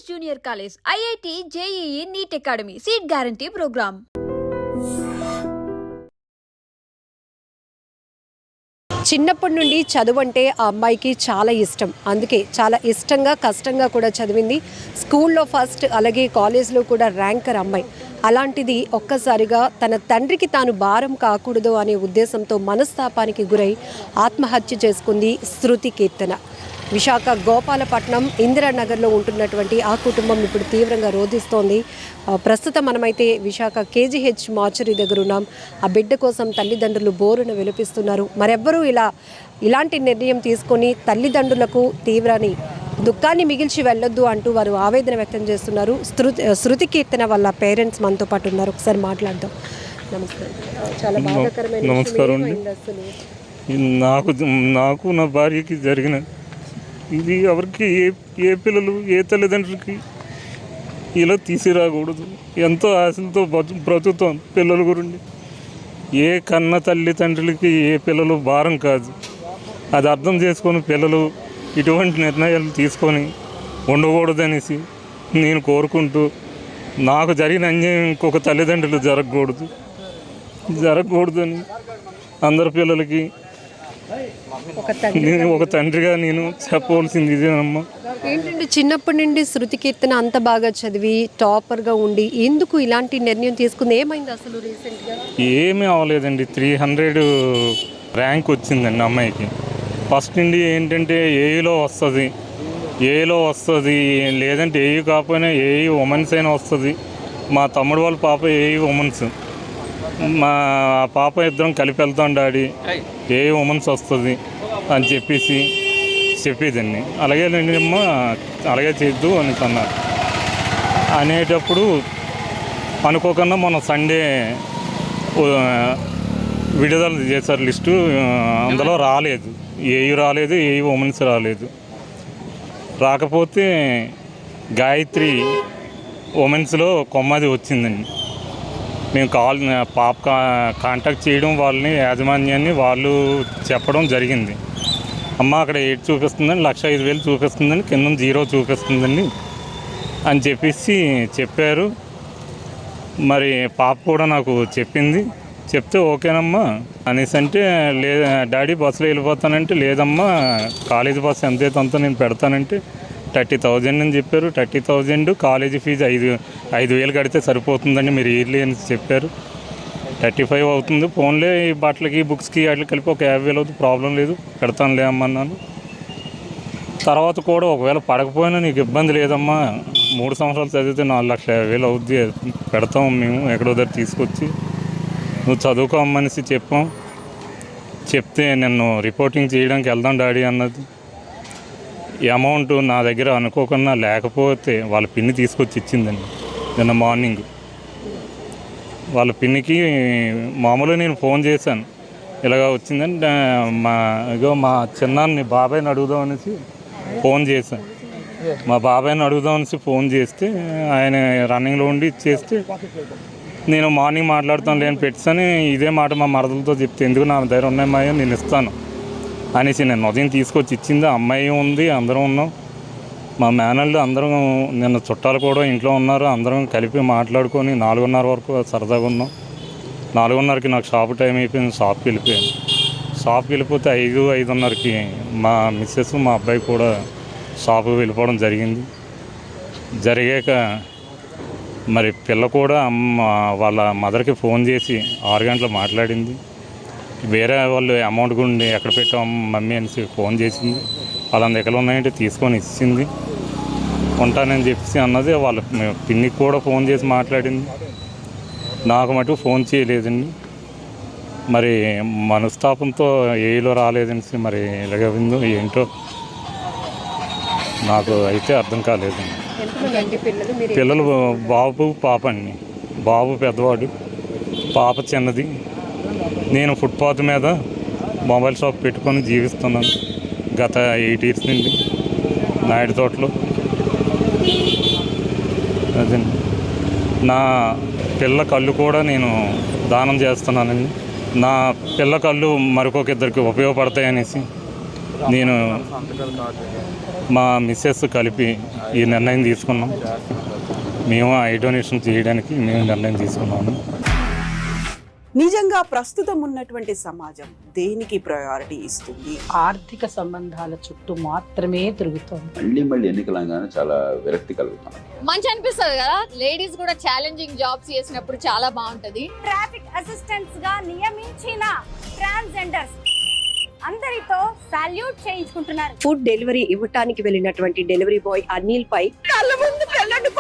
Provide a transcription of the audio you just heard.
Junior college, IIT, JEE, NEET academy, seat guarantee programme. చిన్నప్పటి నుండి చదువు అంటే ఆ అమ్మాయికి చాలా ఇష్టం. అందుకే చాలా ఇష్టంగా కష్టంగా కూడా చదివింది. స్కూల్లో ఫస్ట్, అలాగే కాలేజ్లో కూడా ర్యాంకర్ అమ్మాయి. అలాంటిది ఒక్కసారిగా తన తండ్రికి తాను భారం కాకూడదు అనే ఉద్దేశంతో మనస్తాపానికి గురై ఆత్మహత్య చేసుకుంది శృతి కీర్తన. విశాఖ గోపాలపట్నం ఇందిరానగర్లో ఉంటున్నటువంటి ఆ కుటుంబం ఇప్పుడు తీవ్రంగా రోధిస్తోంది. ప్రస్తుతం మనమైతే విశాఖ కేజీహెచ్ మార్చరీ దగ్గర ఉన్నాం. ఆ బిడ్డ కోసం తల్లిదండ్రులు బోరున విలపిస్తున్నారు. మరెవ్వరూ ఇలాంటి నిర్ణయం తీసుకొని తల్లిదండ్రులకు తీవ్రని దుఃఖాన్ని మిగిల్చి వెళ్ళొద్దు అంటూ వారు ఆవేదన వ్యక్తం చేస్తున్నారు. శృతి కీర్తన వాళ్ళ పేరెంట్స్ మనతో పాటు ఉన్నారు. ఒకసారి మాట్లాడదాం. నమస్తే. చాలా బాధాకరమైన నమస్కారం అండి. నాకు నా భార్యకి జరిగిన ఇది ఎవరికి ఏ పిల్లలు ఏ తల్లిదండ్రులకి ఇలా తీసిరాకూడదు. ఎంతో ఆశలతో బ్రతుకుతాం పిల్లల గురించి. ఏ కన్న తల్లిదండ్రులకి ఏ పిల్లలు భారం కాదు. అది అర్థం చేసుకొని పిల్లలు ఇటువంటి నిర్ణయాలు తీసుకొని ఉండకూడదనేసి నేను కోరుకుంటూ, నాకు జరిగిన అన్యాయం ఇంకొక తల్లిదండ్రులు జరగకూడదని అందరి పిల్లలకి నేను ఒక తండ్రిగా నేను చెప్పవలసింది ఇదేనమ్మా. ఏంటంటే చిన్నప్పటి నుండి శృతి కీర్తన అంత బాగా చదివి టాపర్గా ఉండి ఎందుకు ఇలాంటి నిర్ణయం తీసుకుంది? ఏమైంది అసలు రీసెంట్గా? ఏమీ అవ్వలేదండి. 300 ర్యాంక్ వచ్చిందండి అమ్మాయికి. ఫస్ట్ నుండి ఏంటంటే ఏఈలో వస్తుంది, లేదంటే ఏఈ కాకపోయినా ఏఈ ఉమెన్స్ అయినా వస్తుంది. మా తమ్ముడు వాళ్ళ పాప ఏఈ ఉమెన్స్, మా పాప ఇద్దరం కలిపి వెళ్తాం డాడీ, ఏ ఉమెన్స్ వస్తుంది అని చెప్పేదండి. అలాగే అమ్మ అలాగే చేద్దు అని అన్నారు. అనేటప్పుడు అనుకోకుండా మొన్న సండే విడుదల చేశారు లిస్టు. అందులో రాలేదు, ఏ ఉమెన్స్ రాలేదు. రాకపోతే గాయత్రి ఉమెన్స్లో కొమ్మది వచ్చిందండి. మేము పాప కాంటాక్ట్ చేయడం, వాళ్ళని యాజమాన్యాన్ని వాళ్ళు చెప్పడం జరిగింది. అమ్మ అక్కడ 8 చూపిస్తుందని, 1,05,000 చూపిస్తుందని, కింద 0 చూపిస్తుందండి అని చెప్పారు. మరి పాప కూడా నాకు చెప్తే ఓకేనమ్మా అనేసి అంటే, డాడీ బస్సులో వెళ్ళిపోతానంటే, లేదమ్మా కాలేజీ బస్సు ఎంతైతే అంతా నేను పెడతానంటే 30,000 అని చెప్పారు. 30,000 కాలేజీ ఫీజు 5,000 కడితే సరిపోతుందండి మీరు ఇయర్లీ అని చెప్పారు. 35 అవుతుంది, ఫోన్లే ఈ బట్టలకి బుక్స్కి వాటికి కలిపి ఒక 50,000 అవుతుంది, ప్రాబ్లం లేదు పెడతానులే అమ్మన్నాను. తర్వాత కూడా ఒకవేళ పడకపోయినా నీకు ఇబ్బంది లేదమ్మా, 3 సంవత్సరాలు చదివితే 4,50,000 అవుద్ది, పెడతాం మేము ఎక్కడో దగ్గర తీసుకొచ్చి, నువ్వు చదువుకోమనేసి చెప్తే నిన్ను రిపోర్టింగ్ చేయడానికి వెళ్దాం డాడీ అన్నది. ఈ అమౌంట్ నా దగ్గర అనుకోకుండా లేకపోతే వాళ్ళ పిన్ని తీసుకొచ్చి ఇచ్చిందండి నిన్న మార్నింగ్. వాళ్ళ పిన్నికి మామూలుగా నేను ఫోన్ చేశాను, ఇలాగ వచ్చిందని. మా చిన్నాన్ని బాబాయ్ని అడుగుదామనేసి ఫోన్ చేశాను. ఫోన్ చేస్తే ఆయన రన్నింగ్లో ఉండి ఇచ్చేస్తే, నేను మార్నింగ్ మాట్లాడుతాను లేని పెట్టని ఇదే మాట మా మరదలతో చెప్తే, ఎందుకు నా దగ్గర ఉన్నాయో నేను ఇస్తాను అనేసి నేను ఉదయం తీసుకొచ్చి ఇచ్చింది. అమ్మాయి ఉంది, అందరం ఉన్నాం, మా మేనల్లు అందరం, నిన్న చుట్టాలు కూడా ఇంట్లో ఉన్నారు. అందరం కలిపి మాట్లాడుకొని 4:30 వరకు సరదాగా ఉన్నాం. 4:30కి నాకు షాప్ టైం అయిపోయింది, షాప్కి వెళ్ళిపోతే 5:30కి మా మిస్సెస్ మా అబ్బాయి కూడా షాప్కి వెళ్ళిపోవడం జరిగాక మరి పిల్ల కూడా వాళ్ళ మదర్కి ఫోన్ చేసి 6 గంటలు మాట్లాడింది. వేరే వాళ్ళు అమౌంట్ గురించి ఎక్కడ పెట్టాం మమ్మీ అనేసి ఫోన్ చేసింది. వాళ్ళందరూ ఎక్కడ ఉన్నాయంటే తీసుకొని ఇచ్చింది, ఉంటానని చెప్పేసి అన్నది. వాళ్ళ పిన్నికి కూడా ఫోన్ చేసి మాట్లాడింది, నాకు మటుకు ఫోన్ చేయలేదండి. మరి మనస్తాపంతో ఏలో రాలేదనేసి మరి ఎలాగవిందో ఏంటో నాకు అయితే అర్థం కాలేదండి. పిల్లలు బాబు పాప అండి. బాబు పెద్దవాడు, పాప చిన్నది. నేను ఫుట్పాత్ మీద మొబైల్ షాప్ పెట్టుకొని జీవిస్తున్నాను గత 8 years నుండి నాయుడు తోటలో. అదండి, నా పిల్ల కళ్ళు కూడా నేను దానం చేస్తున్నానండి. నా పిల్ల కళ్ళు మరొక ఇద్దరికి ఉపయోగపడతాయనేసి నేను మా మిస్సెస్ కలిపి ఈ నిర్ణయం తీసుకున్నాం. మేము ఐ డొనేషన్ చేయడానికి మేము నిర్ణయం తీసుకున్నాము. నిజంగా ప్రస్తుతం ఉన్నటువంటి సమాజం దేనికి ప్రయారిటీ ఇస్తుంది? ఆర్థిక సంబంధాల చుట్టూ మాత్రమే తిరుగుతోంది. మళ్ళీ ఎన్నికలంగానే చాలా విరక్తి కలుగుతాం. మంచి అనిపిస్తుంది కదా, లేడీస్ కూడా ఛాలెంజింగ్ జాబ్స్ చేసినప్పుడు చాలా బాగుంటది. ట్రాఫిక్ అసిస్టెంట్స్ గా నియమించిన ట్రాన్స్జెండర్స్ అందరితో సాల్యూట్ చేయించుకుంటున్నారు. ఫుడ్ డెలివరీ ఇవ్వటానికి వెళ్ళినటువంటి డెలివరీ బాయ్ అనిల్ పై కళ్ళ ముందు పెళ్ళండి